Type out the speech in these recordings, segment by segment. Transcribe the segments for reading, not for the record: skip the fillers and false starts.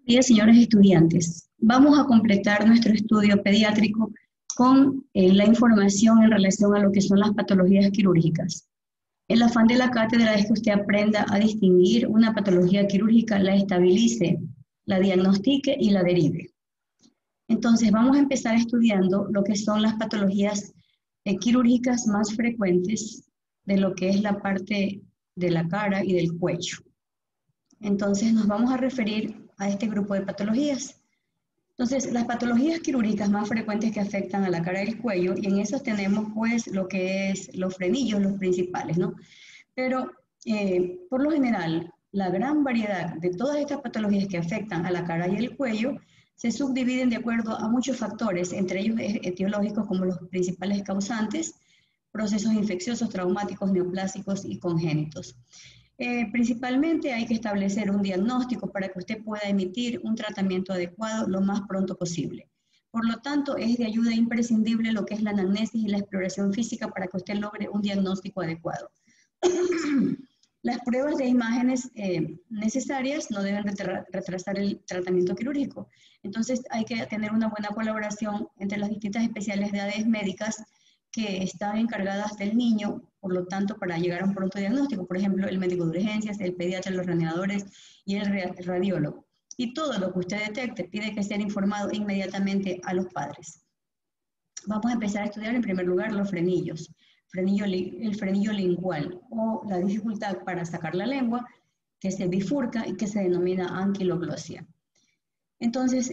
Días, señores estudiantes. Vamos a completar nuestro estudio pediátrico con la información en relación a lo que son las patologías quirúrgicas. El afán de la cátedra es que usted aprenda a distinguir una patología quirúrgica, la estabilice, la diagnostique y la derive. Entonces, vamos a empezar estudiando lo que son las patologías quirúrgicas más frecuentes de lo que es la parte de la cara y del cuello. Entonces, nos vamos a referir a este grupo de patologías. Entonces, las patologías quirúrgicas más frecuentes que afectan a la cara y el cuello, y en esos tenemos pues lo que es los frenillos, los principales, ¿no? Pero por lo general, la gran variedad de todas estas patologías que afectan a la cara y el cuello se subdividen de acuerdo a muchos factores, entre ellos etiológicos como los principales causantes, procesos infecciosos, traumáticos, neoplásicos y congénitos. Principalmente hay que establecer un diagnóstico para que usted pueda emitir un tratamiento adecuado lo más pronto posible. Por lo tanto, es de ayuda imprescindible lo que es la anamnesis y la exploración física para que usted logre un diagnóstico adecuado. Las pruebas de imágenes necesarias no deben retrasar el tratamiento quirúrgico. Entonces, hay que tener una buena colaboración entre las distintas especialidades médicas que están encargadas del niño, por lo tanto, para llegar a un pronto diagnóstico, por ejemplo, el médico de urgencias, el pediatra, los reanimadores y el radiólogo. Y todo lo que usted detecte tiene que ser informado inmediatamente a los padres. Vamos a empezar a estudiar en primer lugar los frenillos. El frenillo lingual o la dificultad para sacar la lengua que se bifurca y que se denomina anquiloglosia. Entonces,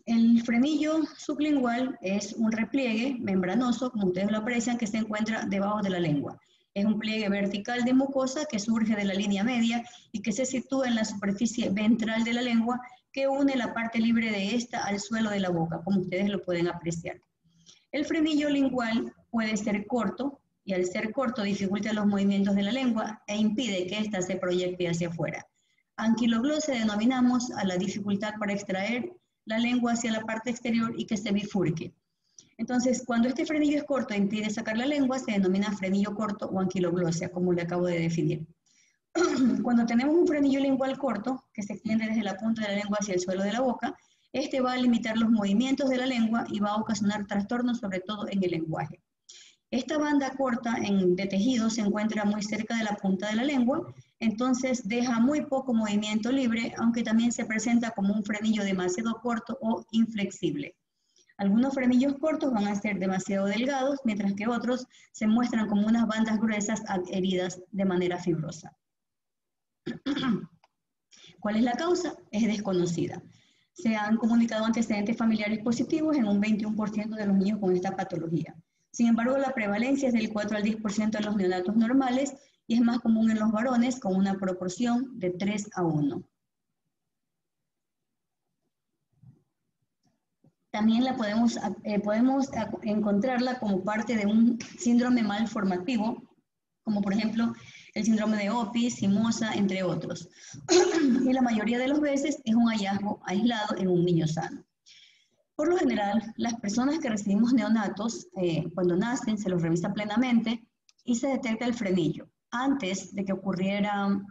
el frenillo sublingual es un repliegue membranoso, como ustedes lo aprecian, que se encuentra debajo de la lengua. Es un pliegue vertical de mucosa que surge de la línea media y que se sitúa en la superficie ventral de la lengua que une la parte libre de esta al suelo de la boca, como ustedes lo pueden apreciar. El frenillo lingual puede ser corto y al ser corto dificulta los movimientos de la lengua e impide que ésta se proyecte hacia afuera. Anquiloglosia denominamos a la dificultad para extraer la lengua hacia la parte exterior y que se bifurque. Entonces, cuando este frenillo es corto e impide sacar la lengua, se denomina frenillo corto o anquiloglosia, como le acabo de definir. Cuando tenemos un frenillo lingual corto, que se extiende desde la punta de la lengua hacia el suelo de la boca, este va a limitar los movimientos de la lengua y va a ocasionar trastornos, sobre todo en el lenguaje. Esta banda corta de tejido se encuentra muy cerca de la punta de la lengua, entonces deja muy poco movimiento libre, aunque también se presenta como un frenillo demasiado corto o inflexible. Algunos frenillos cortos van a ser demasiado delgados, mientras que otros se muestran como unas bandas gruesas adheridas de manera fibrosa. ¿Cuál es la causa? Es desconocida. Se han comunicado antecedentes familiares positivos en un 21% de los niños con esta patología. Sin embargo, la prevalencia es del 4 al 10% en los neonatos normales y es más común en los varones con una proporción de 3 a 1. También la podemos encontrarla como parte de un síndrome malformativo, como por ejemplo el síndrome de Opie, Simosa, entre otros. Y la mayoría de las veces es un hallazgo aislado en un niño sano. Por lo general, las personas que recibimos neonatos, cuando nacen, se los revisa plenamente y se detecta el frenillo. Antes de que ocurriera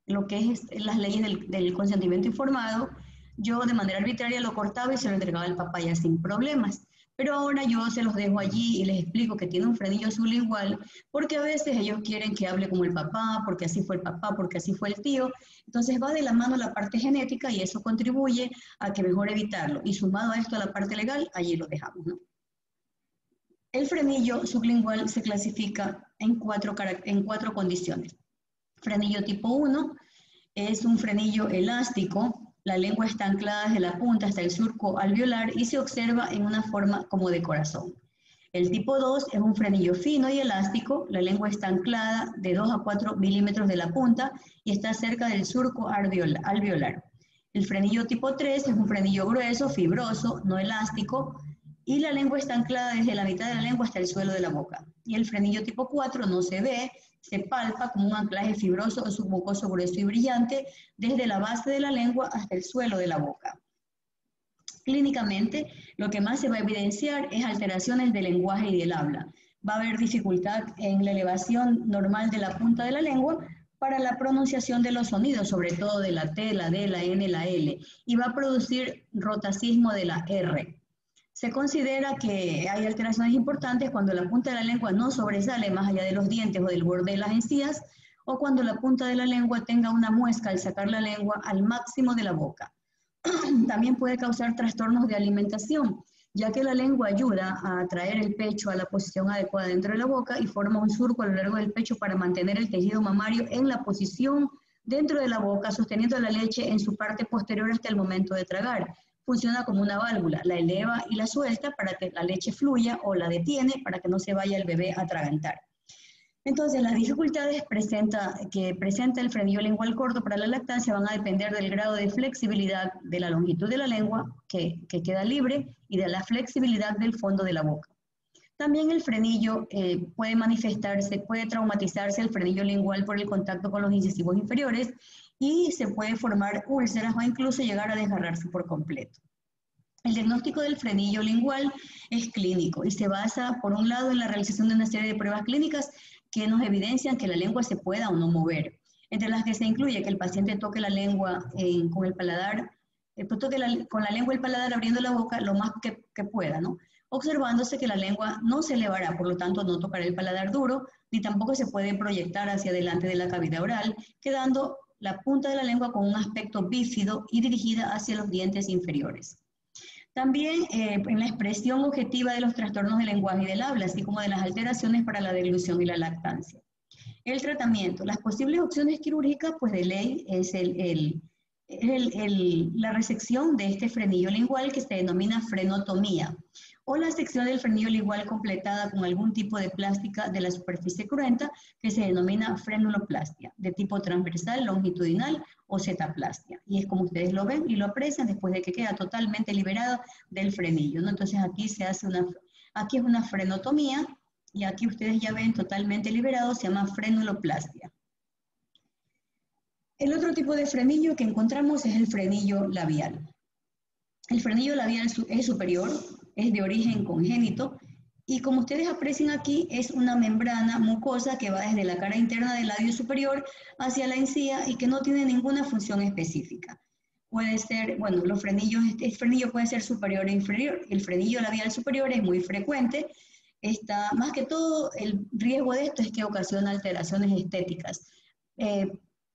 lo que es las leyes del consentimiento informado, yo de manera arbitraria lo cortaba y se lo entregaba al papá ya sin problemas. Pero ahora yo se los dejo allí y les explico que tiene un frenillo sublingual porque a veces ellos quieren que hable como el papá, porque así fue el papá, porque así fue el tío. Entonces va de la mano la parte genética y eso contribuye a que mejor evitarlo. Y sumado a esto a la parte legal, allí lo dejamos, ¿no? El frenillo sublingual se clasifica en cuatro condiciones. Frenillo tipo 1 es un frenillo elástico. La lengua está anclada desde la punta hasta el surco alveolar y se observa en una forma como de corazón. El tipo 2 es un frenillo fino y elástico. La lengua está anclada de 2 a 4 milímetros de la punta y está cerca del surco alveolar. El frenillo tipo 3 es un frenillo grueso, fibroso, no elástico, y la lengua está anclada desde la mitad de la lengua hasta el suelo de la boca. Y el frenillo tipo 4 no se ve, se palpa como un anclaje fibroso o submucoso grueso y brillante desde la base de la lengua hasta el suelo de la boca. Clínicamente, lo que más se va a evidenciar es alteraciones del lenguaje y del habla. Va a haber dificultad en la elevación normal de la punta de la lengua para la pronunciación de los sonidos, sobre todo de la T, la D, la N, la L, y va a producir rotacismo de la R. Se considera que hay alteraciones importantes cuando la punta de la lengua no sobresale más allá de los dientes o del borde de las encías, o cuando la punta de la lengua tenga una muesca al sacar la lengua al máximo de la boca. También puede causar trastornos de alimentación, ya que la lengua ayuda a traer el pecho a la posición adecuada dentro de la boca y forma un surco a lo largo del pecho para mantener el tejido mamario en la posición dentro de la boca, sosteniendo la leche en su parte posterior hasta el momento de tragar. Funciona como una válvula, la eleva y la suelta para que la leche fluya o la detiene para que no se vaya el bebé a atragantar. Entonces, las dificultades que presenta el frenillo lingual corto para la lactancia van a depender del grado de flexibilidad, de la longitud de la lengua que queda libre y de la flexibilidad del fondo de la boca. También el frenillo puede manifestarse, puede traumatizarse el frenillo lingual por el contacto con los incisivos inferiores y se puede formar úlceras o incluso llegar a desgarrarse por completo. El diagnóstico del frenillo lingual es clínico y se basa, por un lado, en la realización de una serie de pruebas clínicas que nos evidencian que la lengua se pueda o no mover, entre las que se incluye que el paciente toque la lengua con el paladar, con la lengua el paladar abriendo la boca lo más que pueda, ¿no? Observándose que la lengua no se elevará, por lo tanto no tocará el paladar duro, ni tampoco se puede proyectar hacia adelante de la cavidad oral, quedando la punta de la lengua con un aspecto bífido y dirigida hacia los dientes inferiores. También en la expresión objetiva de los trastornos del lenguaje y del habla, así como de las alteraciones para la deglución y la lactancia. El tratamiento, las posibles opciones quirúrgicas, pues de ley es la resección de este frenillo lingual que se denomina frenotomía, o la sección del frenillo lingual completada con algún tipo de plástica de la superficie cruenta que se denomina frenuloplastia, de tipo transversal, longitudinal o zetaplastia. Y es como ustedes lo ven y lo aprecian después de que queda totalmente liberado del frenillo, ¿no? Entonces aquí aquí es una frenotomía y aquí ustedes ya ven totalmente liberado, se llama frenuloplastia. El otro tipo de frenillo que encontramos es el frenillo labial. El frenillo labial es superior, es de origen congénito y como ustedes aprecian aquí es una membrana mucosa que va desde la cara interna del labio superior hacia la encía y que no tiene ninguna función específica. Puede ser, bueno, el frenillo puede ser superior e inferior. El frenillo labial superior es muy frecuente. Más que todo, el riesgo de esto es que ocasiona alteraciones estéticas.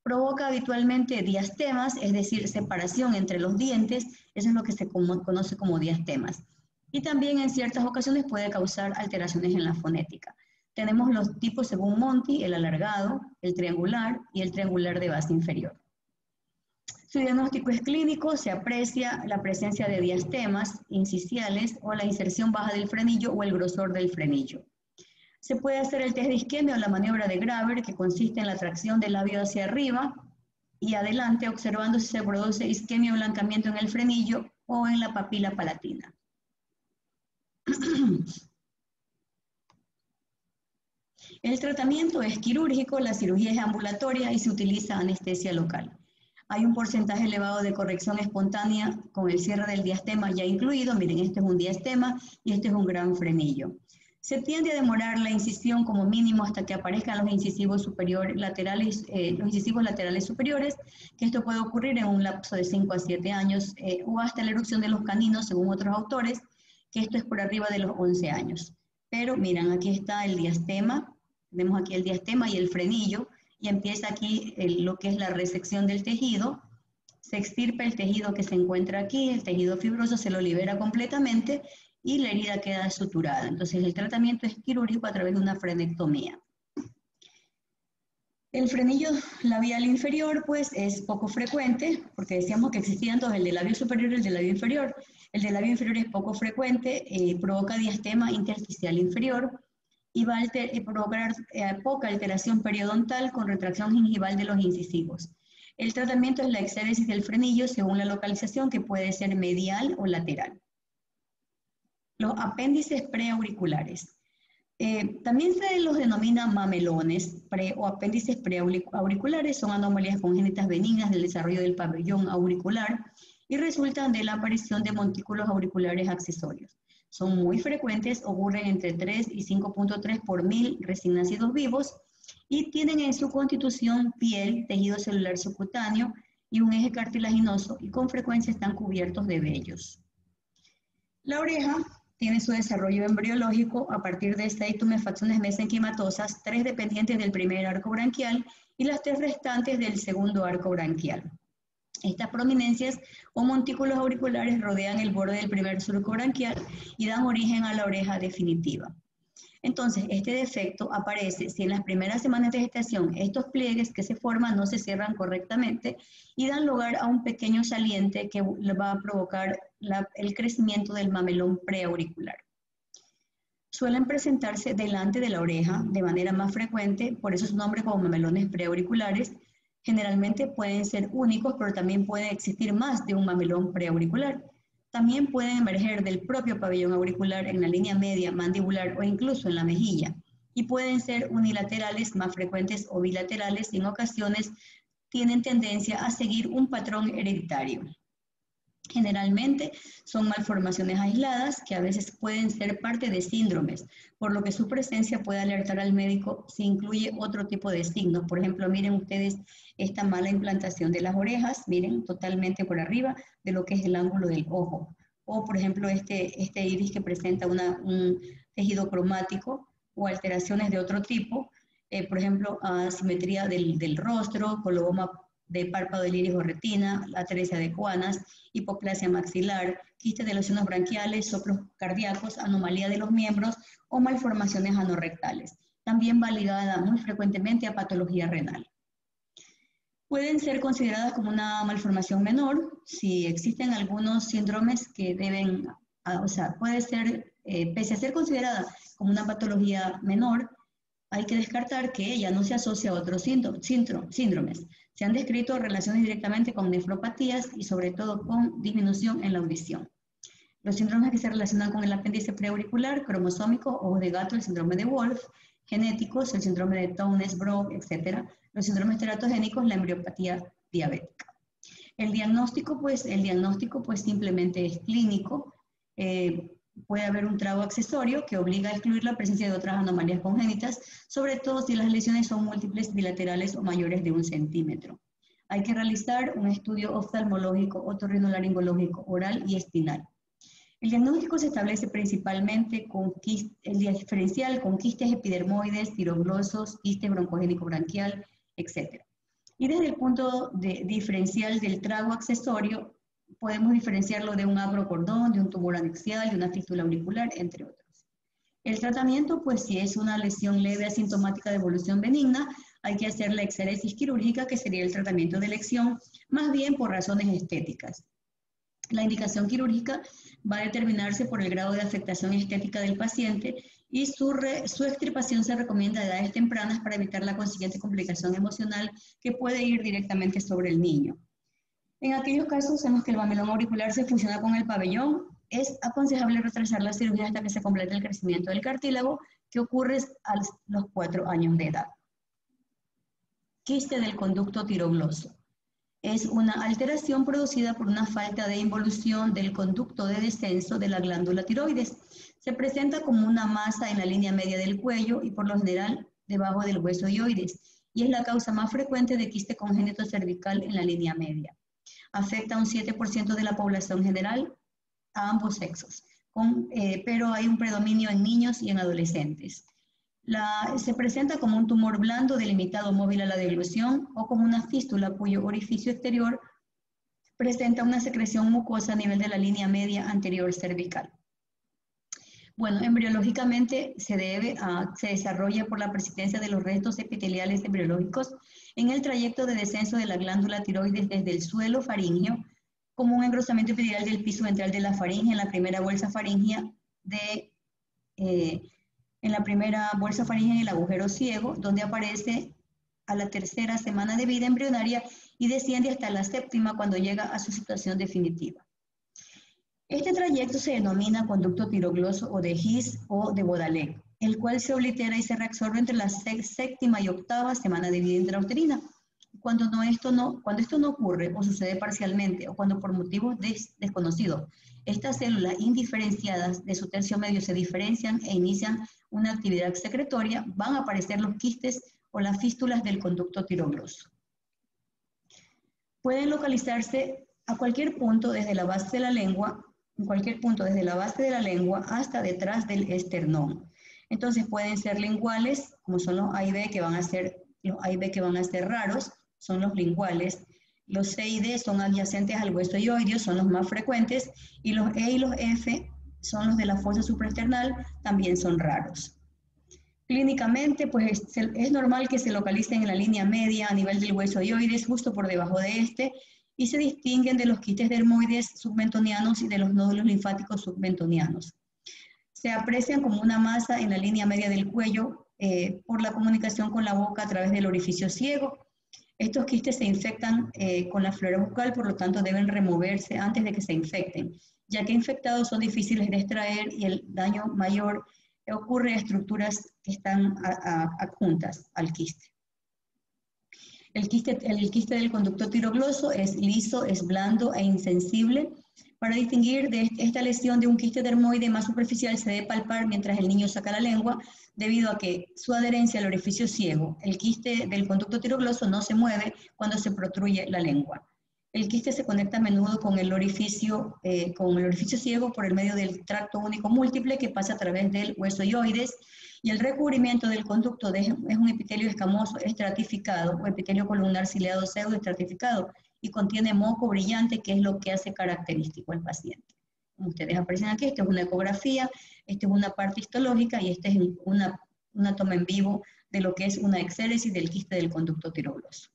Provoca habitualmente diastemas, es decir, separación entre los dientes, eso es lo que se conoce como diastemas. Y también en ciertas ocasiones puede causar alteraciones en la fonética. Tenemos los tipos según Monti, el alargado, el triangular y el triangular de base inferior. Su diagnóstico es clínico, se aprecia la presencia de diastemas incisiales o la inserción baja del frenillo o el grosor del frenillo. Se puede hacer el test de isquemia o la maniobra de Graver, que consiste en la tracción del labio hacia arriba y adelante, observando si se produce isquemia o blancamiento en el frenillo o en la papila palatina. El tratamiento es quirúrgico, la cirugía es ambulatoria y se utiliza anestesia local. Hay un porcentaje elevado de corrección espontánea con el cierre del diastema ya incluido. Miren, este es un diastema y este es un gran frenillo. Se tiende a demorar la incisión como mínimo hasta que aparezcan los incisivos laterales superiores, que esto puede ocurrir en un lapso de 5 a 7 años o hasta la erupción de los caninos, según otros autores, que esto es por arriba de los 11 años. Pero miren, aquí está el diastema, vemos aquí el diastema y el frenillo, y empieza aquí lo que es la resección del tejido. Se extirpa el tejido que se encuentra aquí, el tejido fibroso se lo libera completamente y la herida queda suturada. Entonces el tratamiento es quirúrgico a través de una frenectomía. El frenillo labial inferior pues es poco frecuente, porque decíamos que existían dos, el del labio superior y el del labio inferior. El del labio inferior es poco frecuente, provoca diastema intersticial inferior y va a provocar poca alteración periodontal con retracción gingival de los incisivos. El tratamiento es la exéresis del frenillo según la localización, que puede ser medial o lateral. Los apéndices preauriculares. También se los denomina mamelones o apéndices preauriculares. Son anomalías congénitas benignas del desarrollo del pabellón auricular y resultan de la aparición de montículos auriculares accesorios. Son muy frecuentes, ocurren entre 3 y 5.3 por 1000 recién nacidos vivos y tienen en su constitución piel, tejido celular subcutáneo y un eje cartilaginoso y con frecuencia están cubiertos de vellos. La oreja tiene su desarrollo embriológico a partir de 6 tumefacciones mesenquimatosas, 3 dependientes del primer arco branquial y las 3 restantes del segundo arco branquial. Estas prominencias o montículos auriculares rodean el borde del primer surco branquial y dan origen a la oreja definitiva. Entonces, este defecto aparece si en las primeras semanas de gestación estos pliegues que se forman no se cierran correctamente y dan lugar a un pequeño saliente que va a provocar el crecimiento del mamelón preauricular. Suelen presentarse delante de la oreja de manera más frecuente, por eso su nombre como mamelones preauriculares. Generalmente pueden ser únicos, pero también pueden existir más de un mamelón preauricular. También pueden emerger del propio pabellón auricular en la línea media mandibular o incluso en la mejilla. Y pueden ser unilaterales, más frecuentes, o bilaterales, y en ocasiones tienen tendencia a seguir un patrón hereditario. Generalmente son malformaciones aisladas que a veces pueden ser parte de síndromes, por lo que su presencia puede alertar al médico si incluye otro tipo de signos. Por ejemplo, miren ustedes esta mala implantación de las orejas, miren totalmente por arriba de lo que es el ángulo del ojo. O por ejemplo este iris que presenta un tejido cromático o alteraciones de otro tipo, por ejemplo asimetría del rostro, coloboma de párpado del iris o retina, atresia de Coanas, hipoplasia maxilar, quistes de los senos branquiales, soplos cardíacos, anomalía de los miembros o malformaciones anorrectales. También va ligada muy frecuentemente a patología renal. Pueden ser consideradas como una malformación menor si existen algunos síndromes que deben, puede ser, pese a ser considerada como una patología menor, hay que descartar que ella no se asocia a otros síndromes. Se han descrito relaciones directamente con nefropatías y sobre todo con disminución en la audición. Los síndromes que se relacionan con el apéndice preauricular, cromosómico, ojos de gato, el síndrome de Wolff, genéticos, el síndrome de Townes-Brocks, etc. Los síndromes teratogénicos, la embriopatía diabética. El diagnóstico, pues simplemente es clínico. Puede haber un trago accesorio que obliga a excluir la presencia de otras anomalías congénitas, sobre todo si las lesiones son múltiples, bilaterales o mayores de 1 centímetro. Hay que realizar un estudio oftalmológico, otorrinolaringológico, oral y espinal. El diagnóstico se establece principalmente con el diferencial con quistes epidermoides, tiroglosos, quiste broncogénico branquial, etc. Y desde el punto diferencial del trago accesorio, podemos diferenciarlo de un agrocordón, de un tumor anexial, de una fístula auricular, entre otros. El tratamiento, pues si es una lesión leve asintomática de evolución benigna, hay que hacer la exéresis quirúrgica, que sería el tratamiento de elección, más bien por razones estéticas. La indicación quirúrgica va a determinarse por el grado de afectación estética del paciente y su extirpación se recomienda a edades tempranas para evitar la consiguiente complicación emocional que puede ir directamente sobre el niño. En aquellos casos en los que el mamelón auricular se fusiona con el pabellón, es aconsejable retrasar la cirugía hasta que se complete el crecimiento del cartílago, que ocurre a los 4 años de edad. Quiste del conducto tirogloso. Es una alteración producida por una falta de involución del conducto de descenso de la glándula tiroides. Se presenta como una masa en la línea media del cuello y por lo general debajo del hueso hioides, y es la causa más frecuente de quiste congénito cervical en la línea media. Afecta a un 7% de la población general, a ambos sexos, pero hay un predominio en niños y en adolescentes. Se presenta como un tumor blando delimitado móvil a la deglución o como una fístula cuyo orificio exterior presenta una secreción mucosa a nivel de la línea media anterior cervical. Bueno, embriológicamente se desarrolla por la persistencia de los restos epiteliales embriológicos en el trayecto de descenso de la glándula tiroides desde el suelo faríngeo, como un engrosamiento epitelial del piso ventral de la faringe en la primera bolsa faríngea en el agujero ciego, donde aparece a la 3ª semana de vida embrionaria y desciende hasta la 7ª cuando llega a su situación definitiva. Este trayecto se denomina conducto tirogloso o de His o de Baudelaire, el cual se oblitera y se reabsorbe entre la 7ª y 8ª semana de vida intrauterina. Cuando esto no ocurre o sucede parcialmente o cuando por motivos desconocidos estas células indiferenciadas de su tercio medio se diferencian e inician una actividad secretoria, van a aparecer los quistes o las fístulas del conducto tirogloso. Pueden localizarse a cualquier punto desde la base de la lengua, en cualquier punto desde la base de la lengua hasta detrás del esternón. Entonces pueden ser linguales, como son los A y B que van a ser, raros, son los linguales. Los C y D son adyacentes al hueso hyoideo, son los más frecuentes, y los E y los F son los de la fosa supraesternal, también son raros. Clínicamente, pues es normal que se localicen en la línea media a nivel del hueso hyoides, justo por debajo de este, y se distinguen de los quistes dermoides submentonianos y de los nódulos linfáticos submentonianos. Se aprecian como una masa en la línea media del cuello por la comunicación con la boca a través del orificio ciego. Estos quistes se infectan con la flora bucal, por lo tanto deben removerse antes de que se infecten, ya que infectados son difíciles de extraer y el daño mayor ocurre a estructuras que están adjuntas al quiste. El quiste del conducto tirogloso es liso, es blando e insensible. Para distinguir de esta lesión de un quiste dermoide más superficial se debe palpar mientras el niño saca la lengua, debido a que su adherencia al orificio ciego, el quiste del conducto tirogloso no se mueve cuando se protruye la lengua. El quiste se conecta a menudo con el orificio ciego por el medio del tracto único múltiple que pasa a través del hueso hyoides, y el recubrimiento del conducto es un epitelio escamoso estratificado o epitelio columnar ciliado pseudoestratificado y contiene moco brillante, que es lo que hace característico al paciente. Como ustedes aprecian aquí, esta es una ecografía, esta es una parte histológica y esta es una toma en vivo de lo que es una exéresis del quiste del conducto tirogloso.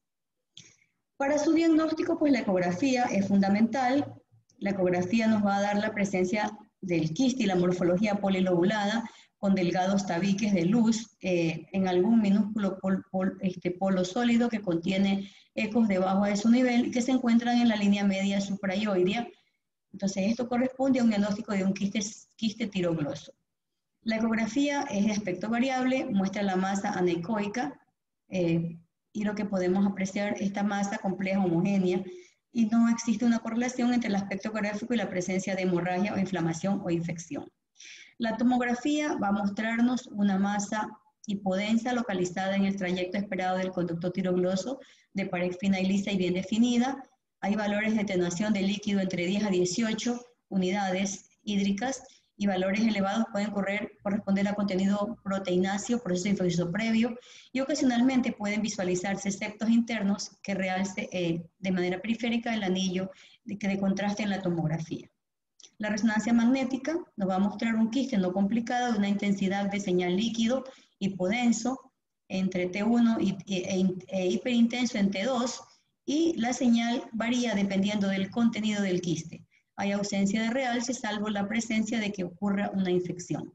Para su diagnóstico, pues la ecografía es fundamental. La ecografía nos va a dar la presencia del quiste y la morfología polilobulada con delgados tabiques de luz en algún minúsculo polo sólido que contiene ecos debajo de su nivel y que se encuentran en la línea media suprayoidea. Entonces esto corresponde a un diagnóstico de un quiste tirogloso. La ecografía es de aspecto variable, muestra la masa anecoica y lo que podemos apreciar esta masa compleja homogénea, y no existe una correlación entre el aspecto ecográfico y la presencia de hemorragia o inflamación o infección. La tomografía va a mostrarnos una masa hipodensa localizada en el trayecto esperado del conducto tirogloso, de pared fina y lisa y bien definida. Hay valores de atenuación de líquido entre 10 a 18 unidades hídricas, y valores elevados pueden corresponder a contenido proteináceo, proceso infeccioso previo, y ocasionalmente pueden visualizarse septos internos que realce de manera periférica el anillo de contraste en la tomografía. La resonancia magnética nos va a mostrar un quiste no complicado de una intensidad de señal líquido hipodenso entre T1 e hiperintenso en T2, y la señal varía dependiendo del contenido del quiste. Hay ausencia de realce salvo la presencia de que ocurra una infección.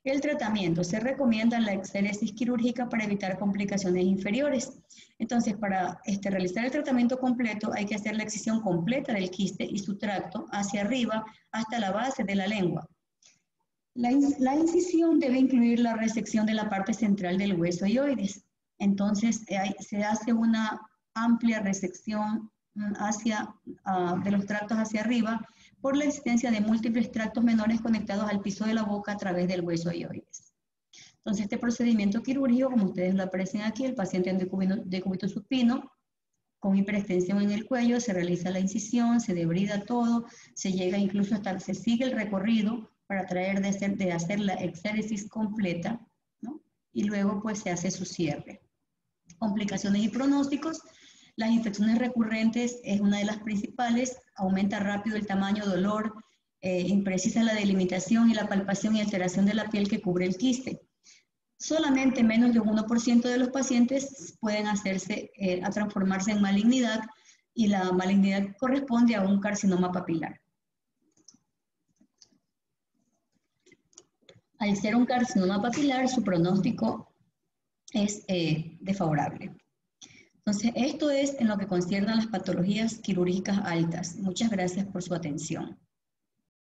El tratamiento: se recomienda la exéresis quirúrgica para evitar complicaciones inferiores. Entonces, para realizar el tratamiento completo hay que hacer la excisión completa del quiste y su tracto hacia arriba hasta la base de la lengua. La incisión debe incluir la resección de la parte central del hueso hyoides. Entonces, se hace una amplia resección de los tractos hacia arriba por la existencia de múltiples tractos menores conectados al piso de la boca a través del hueso hyoides. Entonces, este procedimiento quirúrgico, como ustedes lo aprecian aquí, el paciente en decúbito supino con hiperextensión en el cuello, se realiza la incisión, se debrida todo, se llega incluso se sigue el recorrido para tratar de hacer la exéresis completa, ¿no? Y luego pues se hace su cierre. Complicaciones y pronósticos: las infecciones recurrentes es una de las principales, aumenta rápido el tamaño, dolor, imprecisa la delimitación y la palpación y alteración de la piel que cubre el quiste. Solamente menos de un 1% de los pacientes pueden transformarse en malignidad, y la malignidad corresponde a un carcinoma papilar. Al ser un carcinoma papilar, su pronóstico es desfavorable. Entonces, esto es en lo que concierne a las patologías quirúrgicas altas. Muchas gracias por su atención.